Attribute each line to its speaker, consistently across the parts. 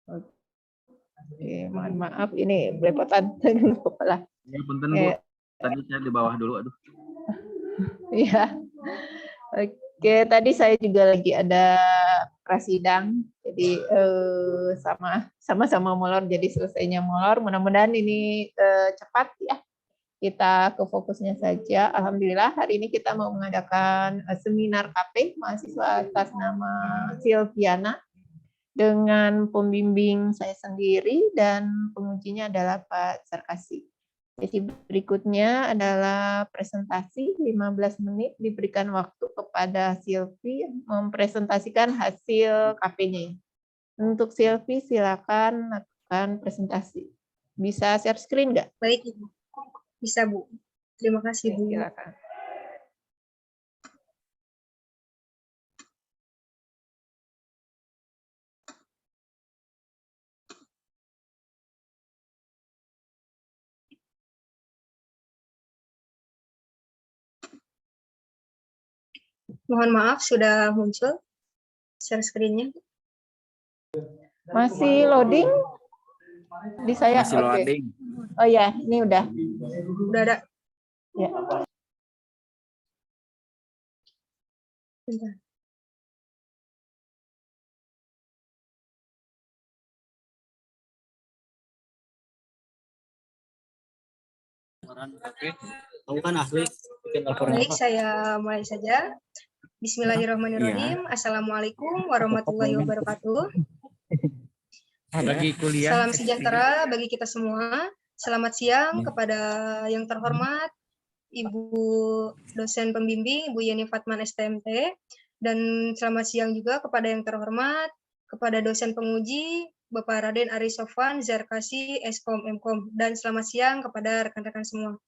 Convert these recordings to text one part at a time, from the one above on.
Speaker 1: Oke, mohon maaf ini belepotan kepala.
Speaker 2: Ya, punten Bu. Tadi saya di bawah dulu, aduh.
Speaker 1: Iya. Oke, tadi saya juga lagi ada prasidang, jadi sama-sama molor, jadi selesainya molor. Mudah-mudahan ini cepat ya. Kita ke fokusnya saja. Alhamdulillah hari ini kita mau mengadakan seminar KP mahasiswa atas nama Silviana dengan pembimbing saya sendiri dan pengujinya adalah Pak Sarkasi. Sesi berikutnya adalah presentasi 15 menit, diberikan waktu kepada Silvi mempresentasikan hasil KP-nya. Untuk Silvi silakan lakukan presentasi. Bisa share screen nggak?
Speaker 3: Baik, Ibu. Bisa, Bu. Terima kasih, Bu.
Speaker 1: Silakan.
Speaker 3: Mohon maaf, sudah muncul share screen-nya.
Speaker 1: Masih loading? Di saya?
Speaker 2: Masih loading.
Speaker 1: Oh ya, ini udah.
Speaker 3: Udah ada.
Speaker 1: Ya.
Speaker 3: Bentar.
Speaker 2: Kamu kan ahli.
Speaker 3: Baik, saya mulai saja. Bismillahirrahmanirrahim. Assalamualaikum warahmatullahi wabarakatuh.
Speaker 2: Lagi kuliah.
Speaker 3: Salam sejahtera bagi kita semua. Selamat siang kepada yang terhormat Ibu dosen pembimbing, Ibu Yeni Fatman STMT. Dan selamat siang juga kepada yang terhormat, kepada dosen penguji, Bapak Raden Ari Sofwan, Zarkasi, Eskom, Mkom. Dan selamat siang kepada rekan-rekan semua.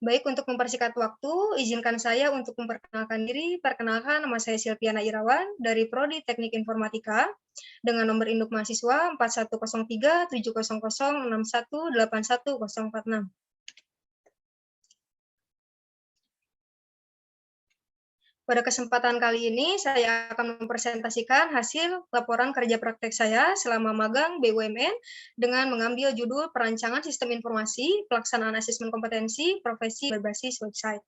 Speaker 3: Baik, untuk mempersingkat waktu, izinkan saya untuk memperkenalkan diri. Perkenalkan, nama saya Silviana Irawan dari Prodi Teknik Informatika dengan nomor induk mahasiswa 4103 700 61 81046. Pada kesempatan kali ini, saya akan mempresentasikan hasil laporan kerja praktek saya selama magang BUMN dengan mengambil judul Perancangan Sistem Informasi, Pelaksanaan Asesmen Kompetensi, Profesi Berbasis Website.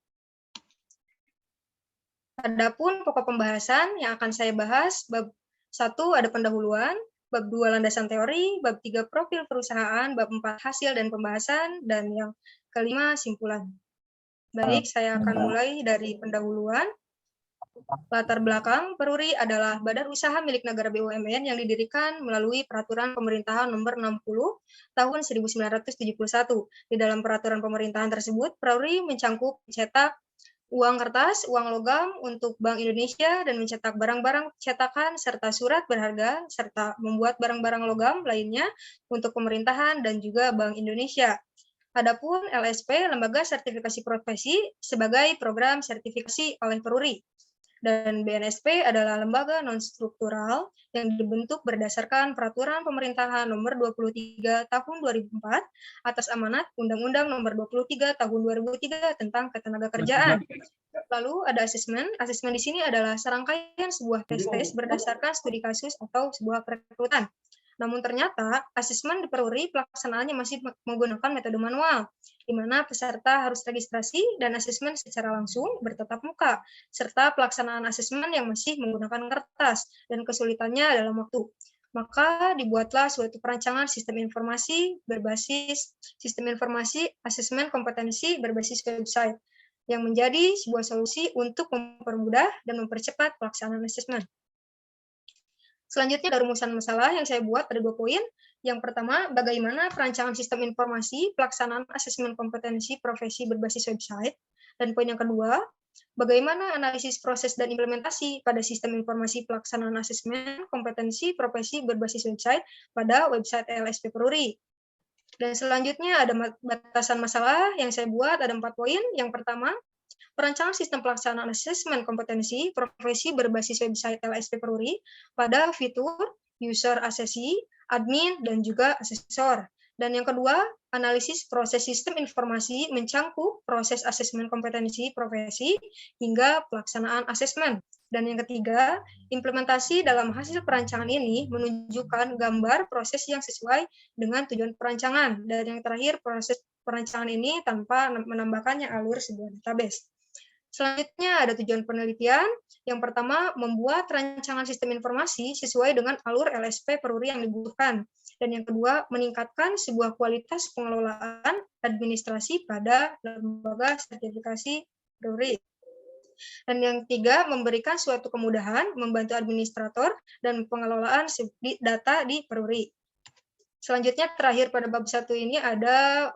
Speaker 3: Adapun pokok pembahasan yang akan saya bahas, bab 1 ada pendahuluan, bab 2 landasan teori, bab 3 profil perusahaan, bab 4 hasil dan pembahasan, dan yang kelima simpulan. Baik, saya akan mulai dari pendahuluan. Latar belakang, Peruri adalah badan usaha milik negara BUMN yang didirikan melalui Peraturan Pemerintahan Nomor 60 Tahun 1971. Di dalam peraturan pemerintahan tersebut, Peruri mencangkup cetak uang kertas, uang logam untuk Bank Indonesia dan mencetak barang-barang cetakan serta surat berharga serta membuat barang-barang logam lainnya untuk pemerintahan dan juga Bank Indonesia. Adapun LSP, Lembaga Sertifikasi Profesi, sebagai program sertifikasi oleh Peruri. Dan BNSP adalah lembaga non-struktural yang dibentuk berdasarkan Peraturan Pemerintahan Nomor 23 Tahun 2004 atas amanat Undang-Undang Nomor 23 Tahun 2003 tentang Ketenagakerjaan. Lalu ada asesmen. Asesmen di sini adalah serangkaian sebuah tes-tes berdasarkan studi kasus atau sebuah perekrutan. Namun ternyata asesmen di Peruri pelaksanaannya masih menggunakan metode manual, di mana peserta harus registrasi dan asesmen secara langsung bertatap muka, serta pelaksanaan asesmen yang masih menggunakan kertas dan kesulitannya dalam waktu. Maka dibuatlah suatu perancangan sistem informasi berbasis sistem informasi asesmen kompetensi berbasis website yang menjadi sebuah solusi untuk mempermudah dan mempercepat pelaksanaan asesmen. Selanjutnya ada rumusan masalah yang saya buat ada 2 poin. Yang pertama, bagaimana perancangan sistem informasi, pelaksanaan asesmen kompetensi profesi berbasis website. Dan poin yang kedua, bagaimana analisis proses dan implementasi pada sistem informasi pelaksanaan asesmen kompetensi profesi berbasis website pada website LSP Peruri. Dan selanjutnya ada batasan masalah yang saya buat ada 4 poin. Yang pertama, perancangan sistem pelaksanaan asesmen kompetensi profesi berbasis website LSP Peruri pada fitur, user asesi, admin, dan juga asesor. Dan yang kedua, analisis proses sistem informasi mencangkup proses asesmen kompetensi profesi hingga pelaksanaan asesmen. Dan yang ketiga, implementasi dalam hasil perancangan ini menunjukkan gambar proses yang sesuai dengan tujuan perancangan. Dan yang terakhir, proses perancangan ini tanpa menambahkannya alur sebuah database. Selanjutnya ada tujuan penelitian. Yang pertama, membuat rancangan sistem informasi sesuai dengan alur LSP Peruri yang dibutuhkan. Dan yang kedua, meningkatkan sebuah kualitas pengelolaan administrasi pada lembaga sertifikasi Peruri. Dan yang ketiga, memberikan suatu kemudahan membantu administrator dan pengelolaan data di Peruri. Selanjutnya, terakhir pada bab 1 ini ada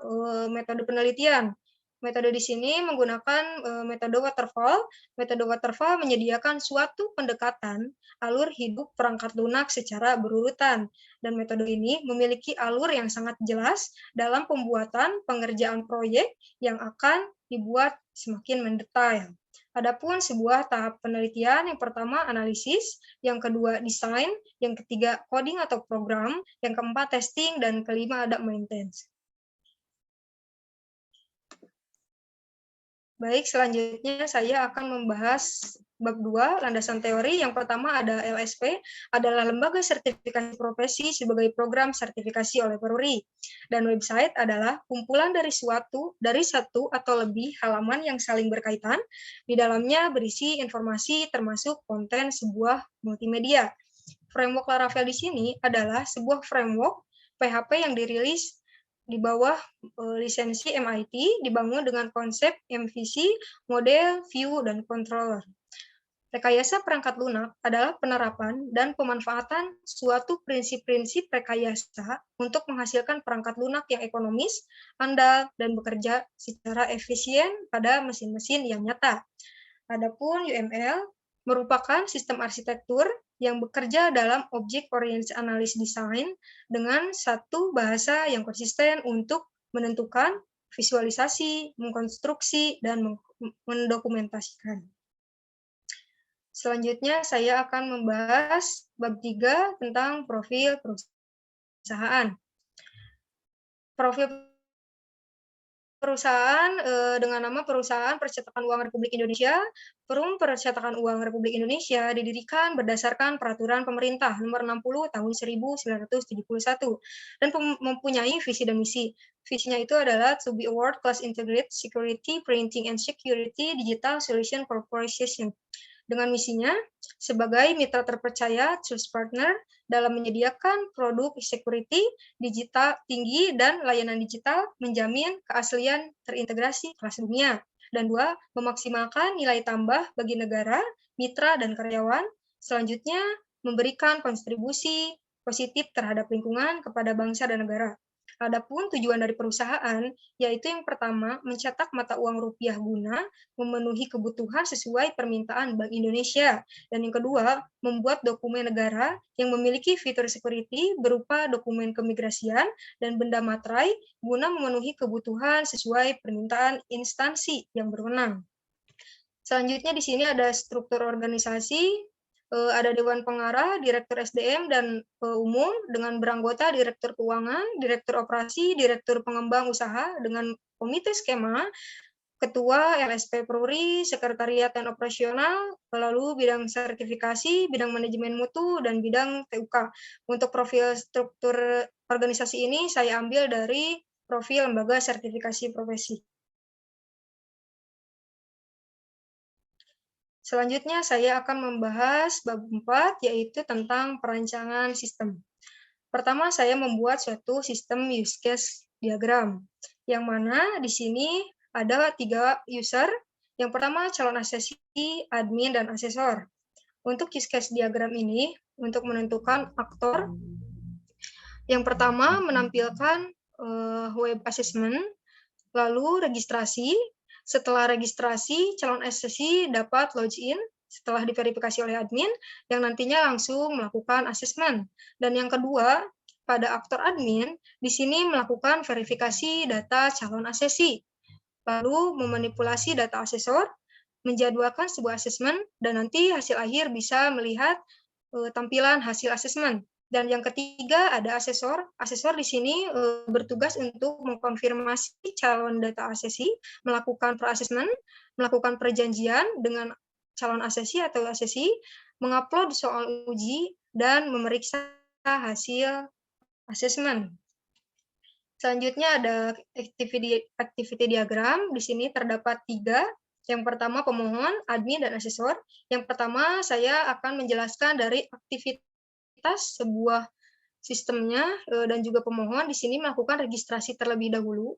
Speaker 3: metode penelitian. Metode di sini menggunakan metode waterfall. Metode waterfall menyediakan suatu pendekatan alur hidup perangkat lunak secara berurutan. Dan metode ini memiliki alur yang sangat jelas dalam pembuatan pengerjaan proyek yang akan dibuat semakin mendetail. Adapun sebuah tahap penelitian, yang pertama analisis, yang kedua desain, yang ketiga coding atau program, yang keempat testing, dan kelima ada maintenance. Baik, selanjutnya saya akan membahas bab 2, landasan teori. Yang pertama ada LSP, adalah lembaga sertifikasi profesi sebagai program sertifikasi oleh Peruri. Dan website adalah kumpulan dari satu atau lebih halaman yang saling berkaitan. Di dalamnya berisi informasi termasuk konten sebuah multimedia. Framework Laravel di sini adalah sebuah framework PHP yang dirilis di bawah lisensi MIT, dibangun dengan konsep MVC, model, view, dan controller. Rekayasa perangkat lunak adalah penerapan dan pemanfaatan suatu prinsip-prinsip rekayasa untuk menghasilkan perangkat lunak yang ekonomis, andal, dan bekerja secara efisien pada mesin-mesin yang nyata. Adapun UML merupakan sistem arsitektur yang bekerja dalam Object-Oriented Analysis Design dengan satu bahasa yang konsisten untuk menentukan, visualisasi, mengkonstruksi, dan mendokumentasikan. Selanjutnya saya akan membahas bab 3 tentang profil perusahaan. Profil perusahaan dengan nama Perusahaan Percetakan Uang Republik Indonesia. Perum Percetakan Uang Republik Indonesia didirikan berdasarkan Peraturan Pemerintah Nomor 60 Tahun 1971 dan mempunyai visi dan misi. Visinya itu adalah to be a world-class integrated security, printing and security digital solution corporation. Dengan misinya, sebagai mitra terpercaya, trust partner, dalam menyediakan produk security, digital tinggi, dan layanan digital, menjamin keaslian terintegrasi kelas dunia. Dan 2, memaksimalkan nilai tambah bagi negara, mitra, dan karyawan. Selanjutnya, memberikan kontribusi positif terhadap lingkungan kepada bangsa dan negara. Adapun tujuan dari perusahaan, yaitu yang pertama, mencetak mata uang rupiah guna memenuhi kebutuhan sesuai permintaan Bank Indonesia. Dan yang kedua, membuat dokumen negara yang memiliki fitur security berupa dokumen keimigrasian dan benda materai guna memenuhi kebutuhan sesuai permintaan instansi yang berwenang. Selanjutnya di sini ada struktur organisasi. Ada Dewan Pengarah, Direktur SDM, dan Umum dengan beranggota Direktur Keuangan, Direktur Operasi, Direktur Pengembang Usaha dengan Komite Skema, Ketua LSP Peruri, Sekretariat dan Operasional, lalu bidang sertifikasi, bidang manajemen mutu, dan bidang TUK. Untuk profil struktur organisasi ini saya ambil dari profil lembaga sertifikasi profesi. Selanjutnya saya akan membahas bab 4, yaitu tentang perancangan sistem. Pertama, saya membuat suatu sistem use case diagram, yang mana di sini ada 3 user. Yang pertama, calon asesi, admin, dan asesor. Untuk use case diagram ini, untuk menentukan aktor, yang pertama menampilkan web assessment, lalu registrasi. Setelah registrasi, calon asesi dapat login setelah diverifikasi oleh admin, yang nantinya langsung melakukan asesmen. Dan yang kedua, pada aktor admin, di sini melakukan verifikasi data calon asesi, lalu memanipulasi data asesor, menjadwalkan sebuah asesmen, dan nanti hasil akhir bisa melihat tampilan hasil asesmen. Dan yang ketiga ada asesor. Asesor di sini bertugas untuk mengkonfirmasi calon data asesi, melakukan pre-assessment, melakukan perjanjian dengan calon asesi atau asesi, mengupload soal uji, dan memeriksa hasil asesmen. Selanjutnya ada activity diagram. Di sini terdapat 3. Yang pertama pemohon, admin, dan asesor. Yang pertama saya akan menjelaskan dari aktivitas sebuah sistemnya dan juga pemohon di sini melakukan registrasi terlebih dahulu.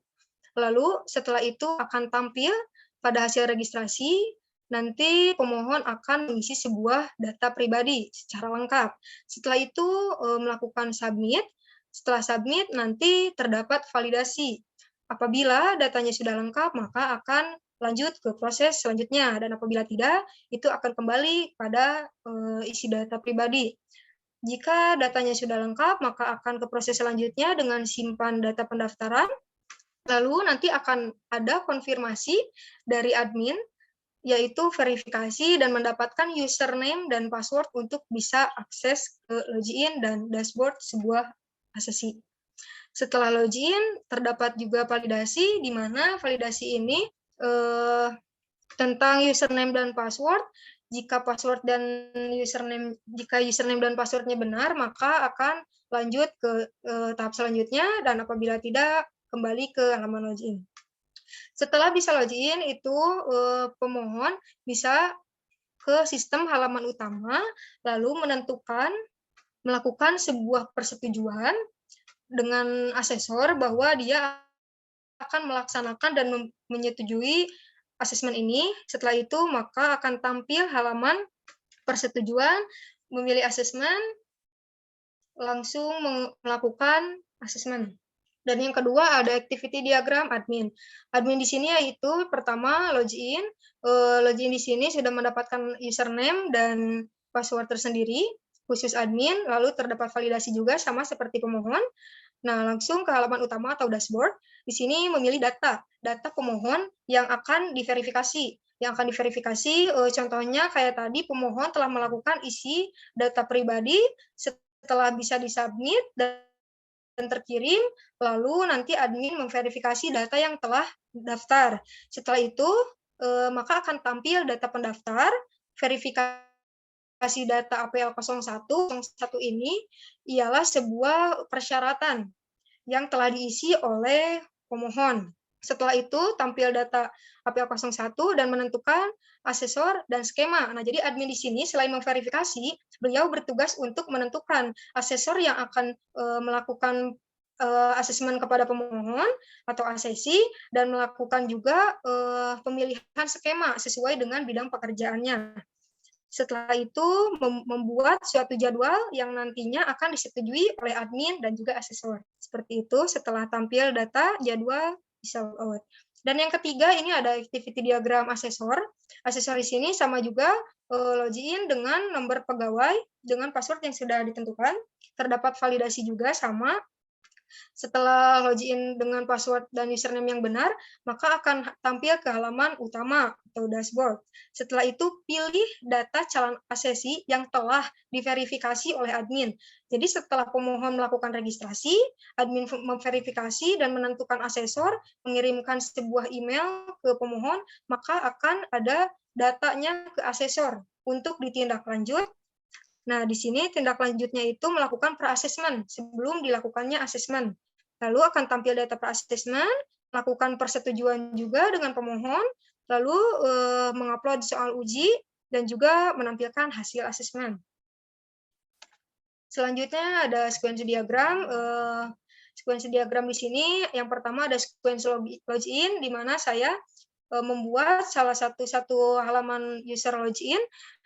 Speaker 3: Lalu setelah itu akan tampil pada hasil registrasi, nanti pemohon akan mengisi sebuah data pribadi secara lengkap. Setelah itu melakukan submit. Setelah submit nanti terdapat validasi. Apabila datanya sudah lengkap, maka akan lanjut ke proses selanjutnya, dan apabila tidak, itu akan kembali pada isi data pribadi. Jika datanya sudah lengkap, maka akan ke proses selanjutnya dengan simpan data pendaftaran, lalu nanti akan ada konfirmasi dari admin, yaitu verifikasi dan mendapatkan username dan password untuk bisa akses ke login dan dashboard sebuah asesi. Setelah login, terdapat juga validasi, di mana validasi ini tentang username dan password. Jika username dan passwordnya benar, maka akan lanjut ke tahap selanjutnya, dan apabila tidak, kembali ke halaman login. Setelah bisa login, itu pemohon bisa ke sistem halaman utama, lalu melakukan sebuah persetujuan dengan asesor bahwa dia akan melaksanakan dan menyetujui asesmen ini. Setelah itu, maka akan tampil halaman persetujuan, memilih asesmen, langsung melakukan asesmen. Dan yang kedua ada activity diagram admin. Admin di sini yaitu pertama login. Login di sini sudah mendapatkan username dan password tersendiri khusus admin, lalu terdapat validasi juga sama seperti pemohon. Nah, langsung ke halaman utama atau dashboard. Di sini memilih data pemohon yang akan diverifikasi. Yang akan diverifikasi contohnya kayak tadi pemohon telah melakukan isi data pribadi, setelah bisa disubmit dan terkirim, lalu nanti admin memverifikasi data yang telah daftar. Setelah itu, maka akan tampil data pendaftar, verifikasi data APL 01. 01 ini ialah sebuah persyaratan yang telah diisi oleh pemohon. Setelah itu, tampil data APL 01 dan menentukan asesor dan skema. Nah, jadi admin di sini selain memverifikasi, beliau bertugas untuk menentukan asesor yang akan melakukan asesmen kepada pemohon atau asesi, dan melakukan juga pemilihan skema sesuai dengan bidang pekerjaannya. Setelah itu membuat suatu jadwal yang nantinya akan disetujui oleh admin dan juga asesor. Seperti itu setelah tampil data, jadwal bisa out. Dan yang ketiga ini ada activity diagram asesor. Asesor di sini sama juga login dengan nomor pegawai dengan password yang sudah ditentukan. Terdapat validasi juga sama. Setelah login dengan password dan username yang benar, maka akan tampil ke halaman utama atau dashboard. Setelah itu, pilih data calon asesi yang telah diverifikasi oleh admin. Jadi setelah pemohon melakukan registrasi, admin memverifikasi dan menentukan asesor, mengirimkan sebuah email ke pemohon, maka akan ada datanya ke asesor untuk ditindaklanjut. Nah, di sini tindak lanjutnya itu melakukan pre-assessment sebelum dilakukannya asesmen. Lalu akan tampil data pre-assessment, melakukan persetujuan juga dengan pemohon, lalu mengupload soal uji, dan juga menampilkan hasil asesmen. Selanjutnya ada sequence diagram. Sequence diagram di sini yang pertama ada sequence login, di mana saya membuat salah satu halaman user login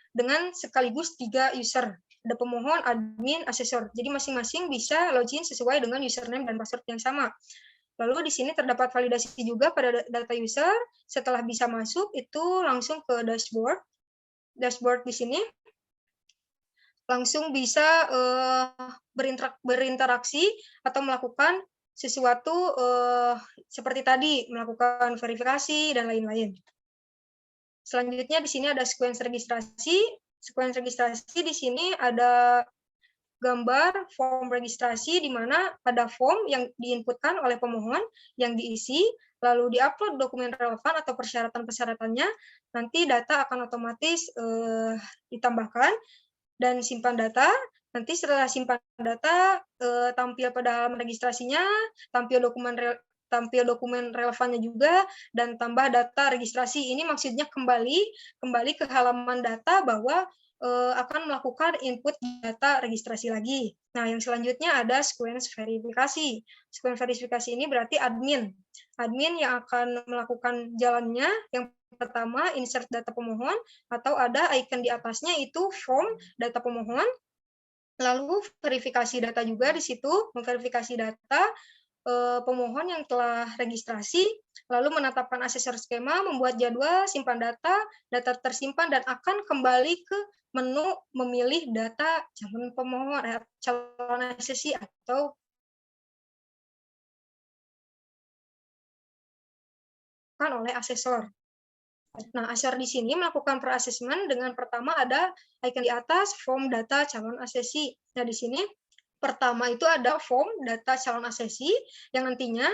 Speaker 3: dengan sekaligus 3 user. Ada pemohon, admin, asesor. Jadi masing-masing bisa login sesuai dengan username dan password yang sama. Lalu di sini terdapat validasi juga pada data user. Setelah bisa masuk, itu langsung ke dashboard. Dashboard di sini langsung bisa berinteraksi atau melakukan sesuatu seperti tadi, melakukan verifikasi dan lain-lain. Selanjutnya di sini ada sequence registrasi. Sequence registrasi di sini ada gambar form registrasi di mana ada form yang diinputkan oleh pemohon yang diisi, lalu diupload dokumen relevan atau persyaratan-persyaratannya, nanti data akan otomatis ditambahkan dan simpan data. Nanti setelah simpan data, tampil pada halaman registrasinya, tampil dokumen relevannya juga, dan tambah data registrasi. Ini maksudnya kembali ke halaman data bahwa akan melakukan input data registrasi lagi. Nah, yang selanjutnya ada sequence verifikasi. Sequence verifikasi ini berarti admin yang akan melakukan jalannya. Yang pertama, insert data pemohon, atau ada icon di atasnya itu form data pemohon. Lalu verifikasi data juga di situ, memverifikasi data pemohon yang telah registrasi, lalu menetapkan asesor skema, membuat jadwal, simpan data tersimpan, dan akan kembali ke menu memilih data calon pemohon, calon asesi atau oleh asesor. Nah, asesor di sini melakukan per-assessment dengan pertama ada icon di atas, form data calon asesi. Nah, di sini pertama itu ada form data calon asesi yang nantinya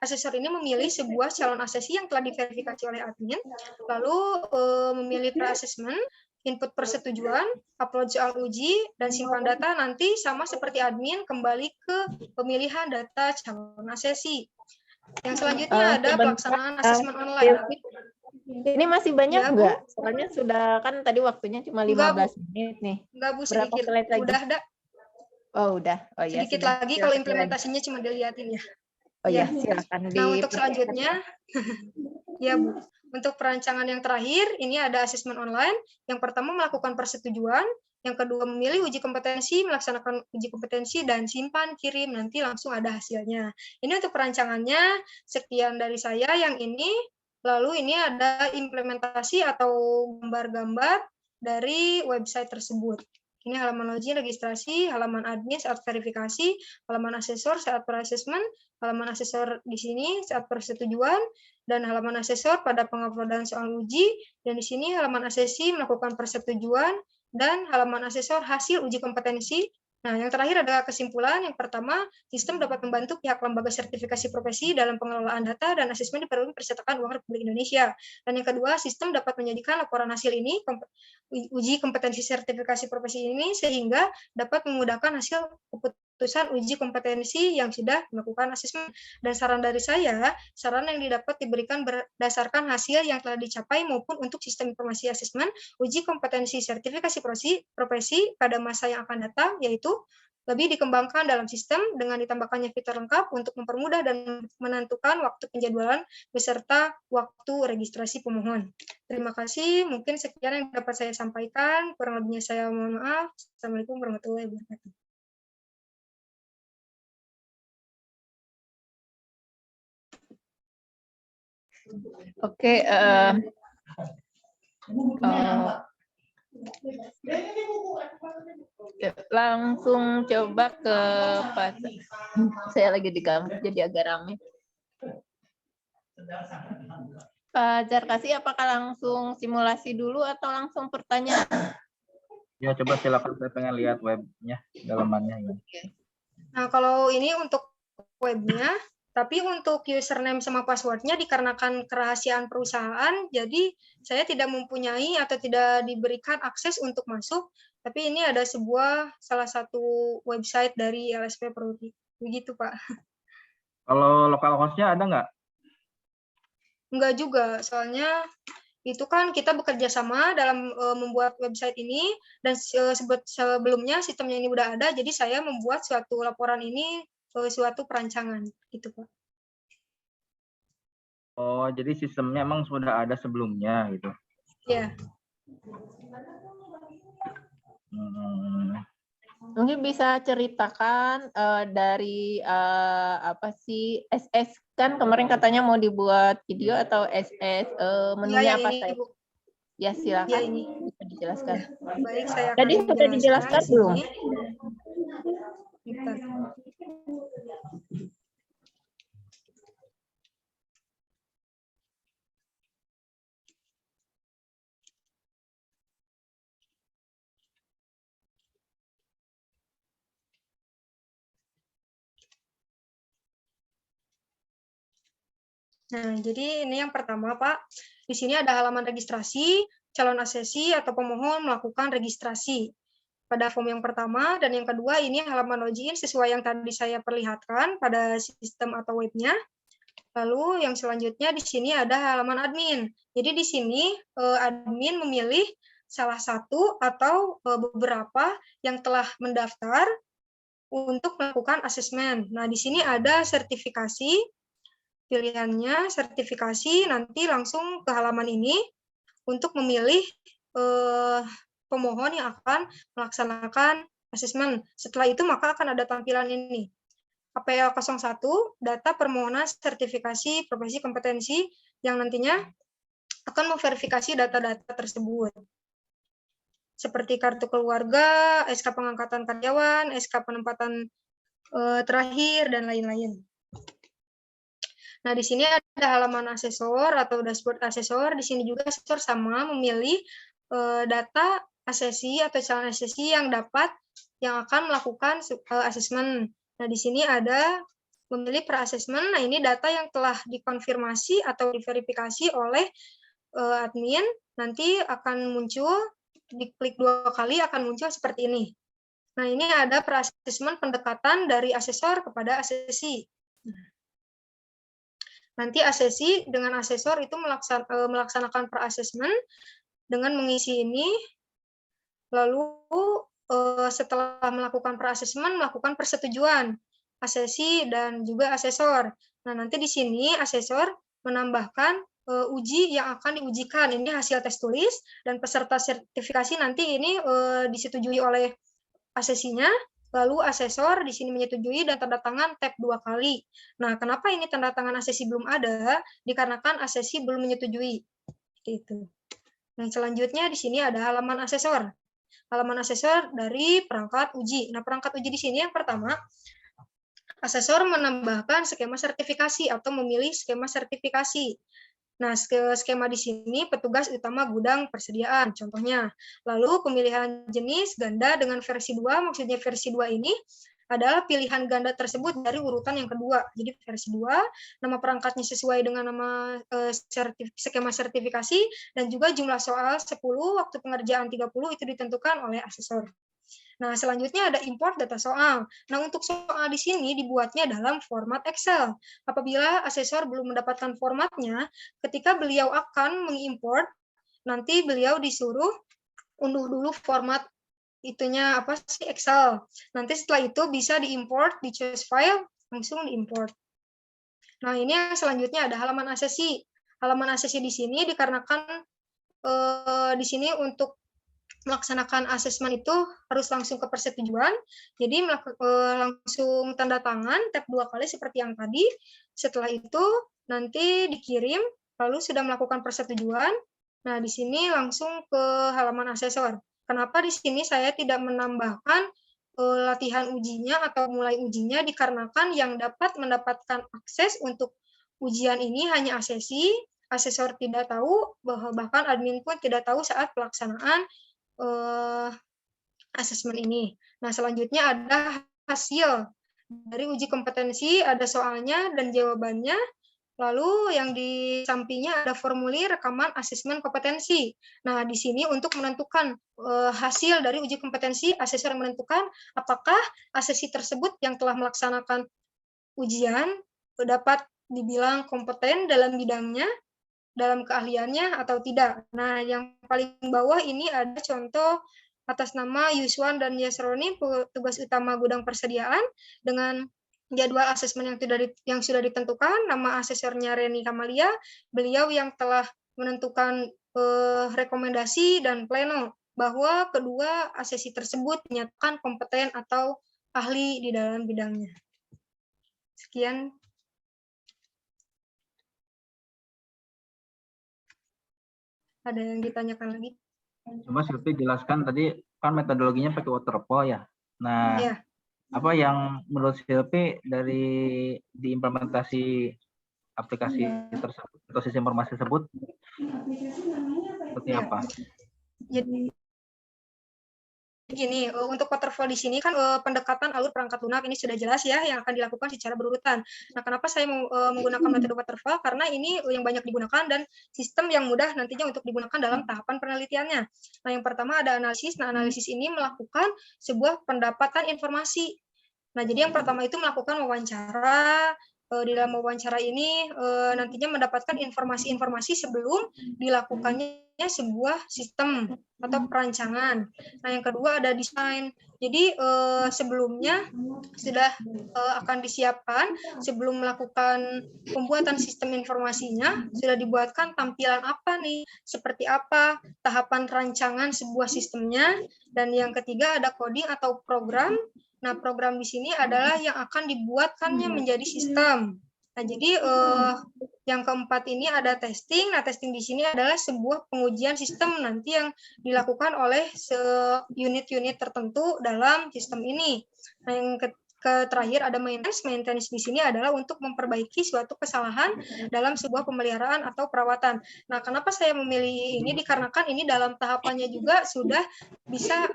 Speaker 3: asesor ini memilih sebuah calon asesi yang telah diverifikasi oleh admin, lalu memilih per-assessment, input persetujuan, upload soal uji, dan simpan data nanti sama seperti admin kembali ke pemilihan data calon asesi. Yang selanjutnya ada pelaksanaan asesmen online.
Speaker 1: Ini masih banyak
Speaker 3: Ya, Bu?
Speaker 1: nggak? Soalnya sudah kan tadi waktunya cuma 15 menit nih.
Speaker 3: Enggak, Bu,
Speaker 1: Berapa
Speaker 3: sedikit.
Speaker 1: slide lagi?
Speaker 3: Udah,
Speaker 1: Oh, udah. Oh ya,
Speaker 3: sedikit
Speaker 1: sudah.
Speaker 3: lagi kalau implementasinya cuma dilihatin ya.
Speaker 1: Oh ya, silakan.
Speaker 3: Nah, untuk selanjutnya, ya Bu, untuk perancangan yang terakhir, ini ada asesmen online. Yang pertama melakukan persetujuan, yang kedua memilih uji kompetensi, melaksanakan uji kompetensi, dan simpan, kirim, nanti langsung ada hasilnya. Ini untuk perancangannya, sekian dari saya yang ini. Lalu ini ada implementasi atau gambar-gambar dari website tersebut. Ini halaman login registrasi, halaman admin saat verifikasi, halaman asesor saat per-assessment, halaman asesor di sini saat persetujuan, dan halaman asesor pada penguploadan soal uji, dan di sini halaman asesi melakukan persetujuan, dan halaman asesor hasil uji kompetensi. Nah, yang terakhir adalah kesimpulan. Yang pertama, sistem dapat membantu pihak lembaga sertifikasi profesi dalam pengelolaan data dan asesmen di percetakan uang Republik Indonesia. Dan yang kedua, sistem dapat menjadikan laporan hasil ini, uji kompetensi sertifikasi profesi ini, sehingga dapat memudahkan hasil keputusan uji kompetensi yang sudah melakukan asesmen. Dan saran dari saya, saran yang didapat diberikan berdasarkan hasil yang telah dicapai maupun untuk sistem informasi asesmen, uji kompetensi sertifikasi profesi pada masa yang akan datang, yaitu lebih dikembangkan dalam sistem dengan ditambahkannya fitur lengkap untuk mempermudah dan menentukan waktu penjadwalan beserta waktu registrasi pemohon. Terima kasih. Mungkin sekian yang dapat saya sampaikan. Kurang lebihnya saya mohon maaf. Assalamualaikum warahmatullahi wabarakatuh.
Speaker 1: Oke, langsung coba ke pas. Saya lagi di kampus jadi agak ramai. Pak Zarkasi, apakah langsung simulasi dulu atau langsung pertanyaan?
Speaker 2: Ya, coba silakan, saya pengen lihat webnya, dalamannya.
Speaker 3: Nah, kalau ini untuk webnya, tapi untuk username sama passwordnya dikarenakan kerahasiaan perusahaan, jadi saya tidak mempunyai atau tidak diberikan akses untuk masuk, tapi ini ada salah satu website dari LSP Prodi. Begitu, Pak.
Speaker 2: Kalau lokal hostnya ada nggak?
Speaker 3: Enggak juga, soalnya itu kan kita bekerja sama dalam membuat website ini, dan sebelumnya sistemnya ini udah ada, jadi saya membuat suatu laporan ini suatu perancangan, gitu Pak.
Speaker 2: Oh, jadi sistemnya emang sudah ada sebelumnya gitu?
Speaker 3: Ya.
Speaker 1: Mungkin bisa ceritakan dari apa sih SS, kan kemarin katanya mau dibuat video atau SS, menunya apa saya? Ya, silakan.
Speaker 3: Ya, ini.
Speaker 1: Bisa dijelaskan.
Speaker 3: Baik, saya akan
Speaker 1: Tadi sudah dijelaskan belum?
Speaker 3: Nah, jadi ini yang pertama, Pak. Di sini ada halaman registrasi, calon asesi atau pemohon melakukan registrasi pada form yang pertama, dan yang kedua ini halaman login sesuai yang tadi saya perlihatkan pada sistem atau webnya. Lalu yang selanjutnya di sini ada halaman admin. Jadi di sini admin memilih salah satu atau beberapa yang telah mendaftar untuk melakukan asesmen. Nah, di sini ada sertifikasi, pilihannya sertifikasi, nanti langsung ke halaman ini untuk memilih pemohon yang akan melaksanakan asesmen. Setelah itu maka akan ada tampilan ini. APL 01, data permohonan sertifikasi profesi kompetensi yang nantinya akan memverifikasi data-data tersebut. Seperti kartu keluarga, SK pengangkatan karyawan, SK penempatan terakhir, dan lain-lain. Nah, di sini ada halaman asesor atau dashboard asesor. Di sini juga asesor sama memilih data asesi atau calon asesi yang akan melakukan asesmen. Nah, di sini ada memilih per asesmen. Nah, ini data yang telah dikonfirmasi atau diverifikasi oleh admin. Nanti akan muncul, diklik 2 kali akan muncul seperti ini. Nah, ini ada per asesmen pendekatan dari asesor kepada asesi. Nanti asesi dengan asesor itu melaksanakan per asesmen dengan mengisi ini, lalu setelah melakukan per asesmen, melakukan persetujuan asesi dan juga asesor. Nah, nanti di sini asesor menambahkan uji yang akan diujikan. Ini hasil tes tulis, dan peserta sertifikasi nanti ini disetujui oleh asesinya, lalu asesor di sini menyetujui dan tanda tangan tab 2 kali. Nah, kenapa ini tanda tangan asesi belum ada? Dikarenakan asesi belum menyetujui. Itu. Yang selanjutnya di sini ada halaman asesor. Halaman asesor dari perangkat uji. Nah, perangkat uji di sini yang pertama, asesor menambahkan skema sertifikasi atau memilih skema sertifikasi. Nah, skema di sini petugas utama gudang persediaan, contohnya. Lalu pemilihan jenis ganda dengan versi 2, maksudnya versi 2 ini adalah pilihan ganda tersebut dari urutan yang kedua. Jadi versi 2, nama perangkatnya sesuai dengan nama skema sertifikasi, dan juga jumlah soal 10, waktu pengerjaan 30 itu ditentukan oleh asesor. Nah, selanjutnya ada import data soal. Nah, untuk soal di sini dibuatnya dalam format Excel. Apabila asesor belum mendapatkan formatnya, ketika beliau akan mengimport, nanti beliau disuruh unduh dulu format itunya apa sih Excel. Nanti setelah itu bisa diimport, di choose file, langsung diimport. Nah, ini yang selanjutnya ada halaman asesi. Halaman asesi di sini dikarenakan di sini untuk melaksanakan asesmen itu harus langsung ke persetujuan, jadi langsung tanda tangan tab 2 kali seperti yang tadi. Setelah itu nanti dikirim, lalu sudah melakukan persetujuan. Nah, di sini langsung ke halaman asesor. Kenapa di sini saya tidak menambahkan latihan ujinya atau mulai ujinya, dikarenakan yang dapat mendapatkan akses untuk ujian ini hanya asesi, asesor tidak tahu, bahkan admin pun tidak tahu saat pelaksanaan asesmen ini. Nah, selanjutnya ada hasil dari uji kompetensi, ada soalnya dan jawabannya. Lalu yang di sampingnya ada formulir rekaman asesmen kompetensi. Nah, di sini untuk menentukan hasil dari uji kompetensi, asesor menentukan apakah asesi tersebut yang telah melaksanakan ujian dapat dibilang kompeten dalam bidangnya, dalam keahliannya atau tidak. Nah, yang paling bawah ini ada contoh atas nama Yuswan dan Yasroni, petugas utama gudang persediaan, dengan jadwal asesmen yang sudah ditentukan. Nama asesornya Reni Kamalia, beliau yang telah menentukan rekomendasi dan pleno bahwa kedua asesi tersebut dinyatakan kompeten atau ahli di dalam bidangnya. Sekian. Ada yang ditanyakan lagi?
Speaker 2: Coba Silvi jelaskan tadi kan metodologinya pakai waterfall ya. Nah,
Speaker 3: Ya.
Speaker 2: apa yang menurut Silvi dari diimplementasi aplikasi tersebut atau sistem informasi tersebut seperti apa?
Speaker 3: Jadi Gini, untuk waterfall di sini kan pendekatan alur perangkat lunak ini sudah jelas ya yang akan dilakukan secara berurutan. Nah, kenapa saya mau menggunakan metode waterfall? Karena ini yang banyak digunakan dan sistem yang mudah nantinya untuk digunakan dalam tahapan penelitiannya. Nah, yang pertama ada analisis. Nah, analisis ini melakukan sebuah pendapatan informasi. Nah, jadi yang pertama itu melakukan wawancara. Di dalam wawancara ini nantinya mendapatkan informasi-informasi sebelum dilakukannya sebuah sistem atau perancangan. Nah, yang kedua ada desain. Jadi sebelumnya sudah akan disiapkan sebelum melakukan pembuatan sistem informasinya, sudah dibuatkan tampilan apa nih, seperti apa tahapan rancangan sebuah sistemnya, dan yang ketiga ada coding atau program. Nah, program di sini adalah yang akan dibuatkannya menjadi sistem. Nah, jadi yang keempat ini ada testing. Nah, testing di sini adalah sebuah pengujian sistem nanti yang dilakukan oleh unit-unit tertentu dalam sistem ini. Nah, yang terakhir ada maintenance. Maintenance di sini adalah untuk memperbaiki suatu kesalahan dalam sebuah pemeliharaan atau perawatan. Nah, kenapa saya memilih ini? Dikarenakan ini dalam tahapannya juga sudah bisa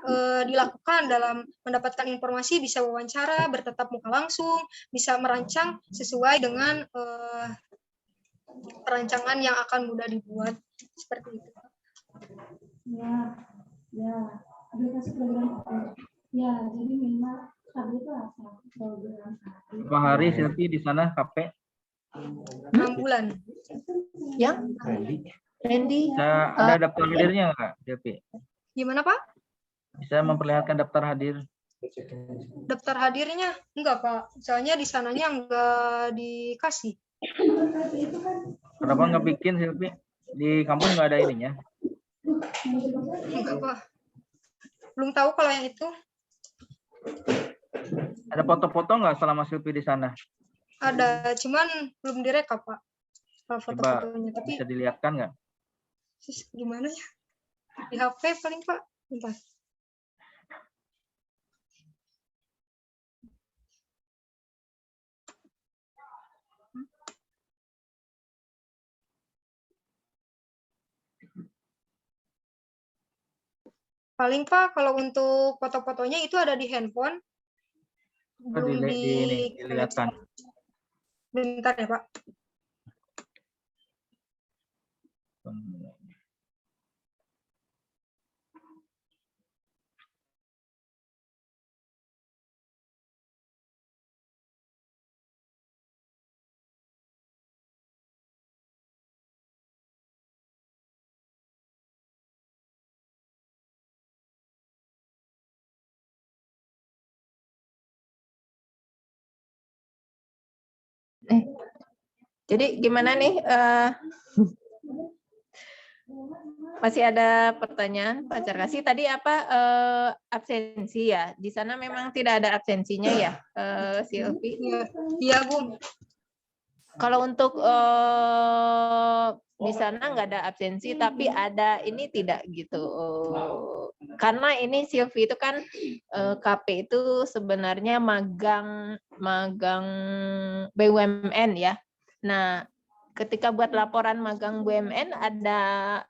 Speaker 3: dilakukan dalam mendapatkan informasi, bisa wawancara, bertatap muka langsung, bisa merancang sesuai dengan perancangan yang akan mudah dibuat seperti itu.
Speaker 4: Ya, ada kasih program. Ya, jadi memang tadi itu asal program.
Speaker 2: Berapa hari Silvi di sana KP?
Speaker 3: 6 bulan.
Speaker 1: Yang Randy,
Speaker 2: Bisa ada daftar hadirnya nggak, Silvi?
Speaker 3: Gimana, Pak?
Speaker 2: Bisa memperlihatkan daftar hadir?
Speaker 3: Daftar hadirnya? Enggak, Pak. Soalnya di sananya enggak dikasih.
Speaker 2: Kenapa nggak bikin, Silvi? Di kampus nggak ada ininya?
Speaker 3: Enggak, Pak. Belum tahu kalau yang itu.
Speaker 2: Ada foto-foto nggak selama Silvi di sana?
Speaker 3: Ada, cuman belum direkap, Pak. Kalau foto-fotonya. Tapi
Speaker 2: Bisa dilihatkan nggak?
Speaker 3: gimana ya? Di HP paling, Pak. Bentar. Paling, Pak, kalau untuk foto-fotonya itu ada di handphone. Belum
Speaker 2: dilihatkan.
Speaker 3: Bentar ya, Pak.
Speaker 1: Jadi gimana nih? Masih ada pertanyaan, Pak Carkasih? Tadi apa absensi ya? Di sana memang tidak ada absensinya ya, Silvi?
Speaker 3: Iya, Bu.
Speaker 1: Kalau untuk di sana nggak ada absensi, tapi ada ini tidak gitu. Karena ini Silvi itu kan KP itu sebenarnya magang BUMN ya. Nah, ketika buat laporan magang BUMN ada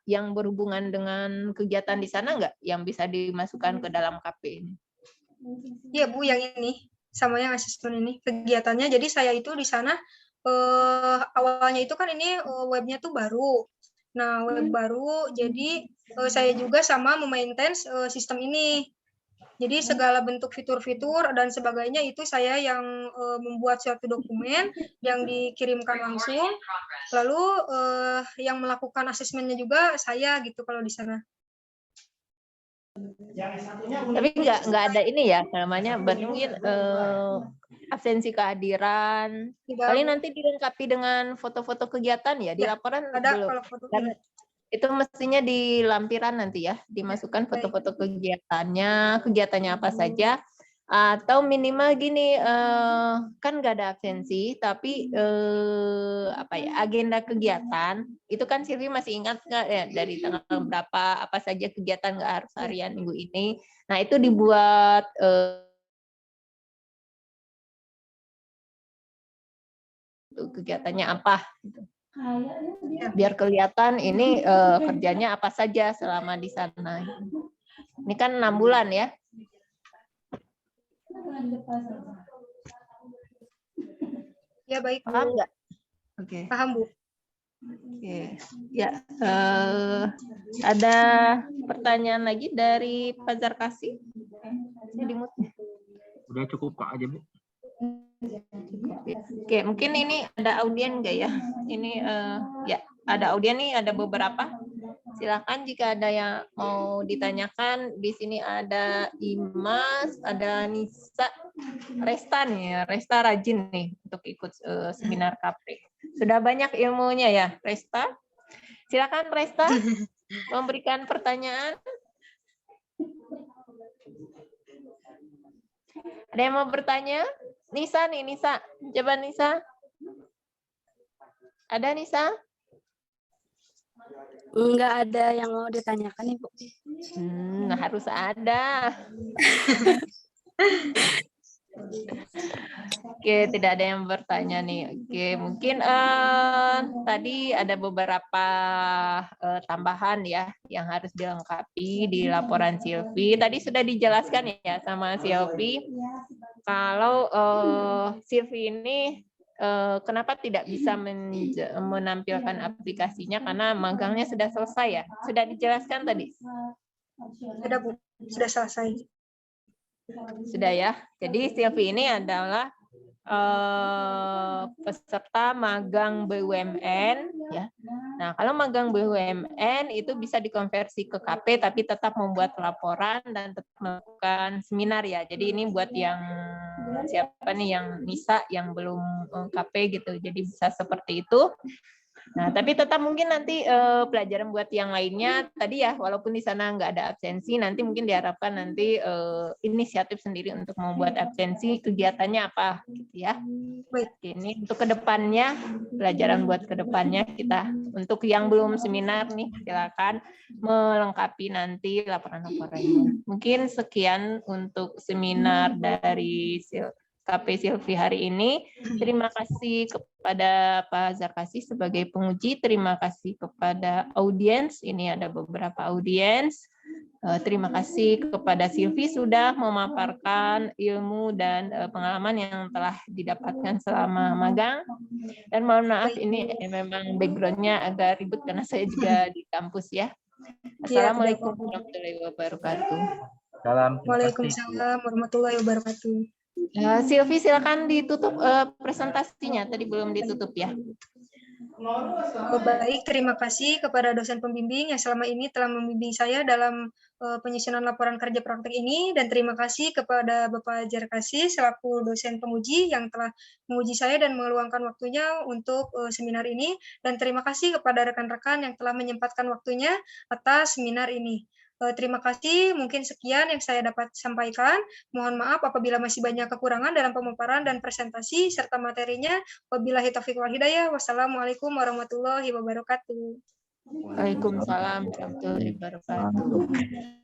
Speaker 1: yang berhubungan dengan kegiatan di sana nggak yang bisa dimasukkan ke dalam KP ini?
Speaker 3: Iya, Bu, yang ini sama yang asesmen ini kegiatannya. Jadi saya itu di sana awalnya itu kan ini webnya tuh baru. Nah, web baru, jadi saya juga sama memaintain sistem ini. Jadi segala bentuk fitur-fitur dan sebagainya itu saya yang membuat suatu dokumen yang dikirimkan langsung. Lalu yang melakukan asesmennya juga saya gitu kalau di sana.
Speaker 1: Tapi nggak ada ini ya namanya mungkin absensi kehadiran. Paling nanti dilengkapi dengan foto-foto kegiatan ya di laporan
Speaker 3: ada
Speaker 1: belum.
Speaker 3: kalau foto
Speaker 1: Itu mestinya di lampiran nanti ya dimasukkan foto-foto kegiatannya apa saja. Atau minimal gini kan nggak ada absensi tapi apa ya agenda kegiatan itu kan Silvi masih ingat nggak ya dari tanggal berapa apa saja kegiatan nggak harus harian minggu ini. Nah itu dibuat kegiatannya apa gitu. Biar kelihatan ini kerjanya apa saja selama di sana. Ini kan 6 bulan ya.
Speaker 3: Ya baik,
Speaker 1: Paham
Speaker 3: Bu.
Speaker 1: nggak? Oke.
Speaker 3: Paham, Bu.
Speaker 1: Oke. Ya, ada pertanyaan lagi dari Pak Zarkasi? Jadi
Speaker 2: Udah cukup Pak aja Bu.
Speaker 1: Oke, mungkin ini ada audien nggak ya? Ini ya ada audien nih, ada beberapa. Silakan jika ada yang mau ditanyakan. Di sini ada Imas, ada Nisa, Resta nih, ya. Resta rajin nih untuk ikut seminar KP. Sudah banyak ilmunya ya, Resta. Silakan Resta memberikan pertanyaan. Ada yang mau bertanya? Nisa nih, Nisa. Coba Nisa. Ada Nisa?
Speaker 5: Enggak ada yang mau ditanyakan, Ibu.
Speaker 1: Harus ada. Oke, tidak ada yang bertanya nih. Oke, mungkin tadi ada beberapa tambahan ya yang harus dilengkapi di laporan Silvi. Tadi sudah dijelaskan ya sama Silvi kalau Silvi ini kenapa tidak bisa menampilkan aplikasinya karena magangnya sudah selesai ya. Sudah dijelaskan tadi.
Speaker 3: Sudah, Bu. Sudah selesai.
Speaker 1: Sudah ya. Jadi Silvi ini adalah peserta magang BUMN ya. Nah, kalau magang BUMN itu bisa dikonversi ke KP tapi tetap membuat laporan dan tetap melakukan seminar ya. Jadi ini buat yang siapa nih yang Nisa yang belum KP gitu. Jadi bisa seperti itu. Nah, tapi tetap mungkin nanti pelajaran buat yang lainnya tadi ya, walaupun di sana nggak ada absensi, nanti mungkin diharapkan nanti inisiatif sendiri untuk membuat absensi, kegiatannya apa, gitu ya.
Speaker 3: Baik.
Speaker 1: Ini untuk kedepannya, pelajaran buat kedepannya kita, untuk yang belum seminar nih, silakan melengkapi nanti laporan-laporannya. Mungkin sekian untuk seminar dari KP Silvi hari ini. Terima kasih kepada Pak Zarkasi sebagai penguji. Terima kasih kepada audiens. Ini ada beberapa audiens. Terima kasih kepada Silvi sudah memaparkan ilmu dan pengalaman yang telah didapatkan selama magang. Dan mohon maaf ini memang background-nya agak ribut karena saya juga di kampus ya. Assalamualaikum warahmatullahi wabarakatuh.
Speaker 3: Waalaikumsalam warahmatullahi wabarakatuh.
Speaker 1: Silvi silakan ditutup presentasinya, tadi belum ditutup ya.
Speaker 3: Baik, terima kasih kepada dosen pembimbing yang selama ini telah membimbing saya dalam penyusunan laporan kerja praktik ini, dan terima kasih kepada Bapak Zarkasi selaku dosen penguji yang telah menguji saya dan meluangkan waktunya untuk seminar ini, dan terima kasih kepada rekan-rekan yang telah menyempatkan waktunya atas seminar ini. Terima kasih, mungkin sekian yang saya dapat sampaikan. Mohon maaf apabila masih banyak kekurangan dalam pemaparan dan presentasi serta materinya. Wabillahi taufiq wal hidayah. Wassalamualaikum warahmatullahi wabarakatuh.
Speaker 1: Waalaikumsalam warahmatullahi wabarakatuh.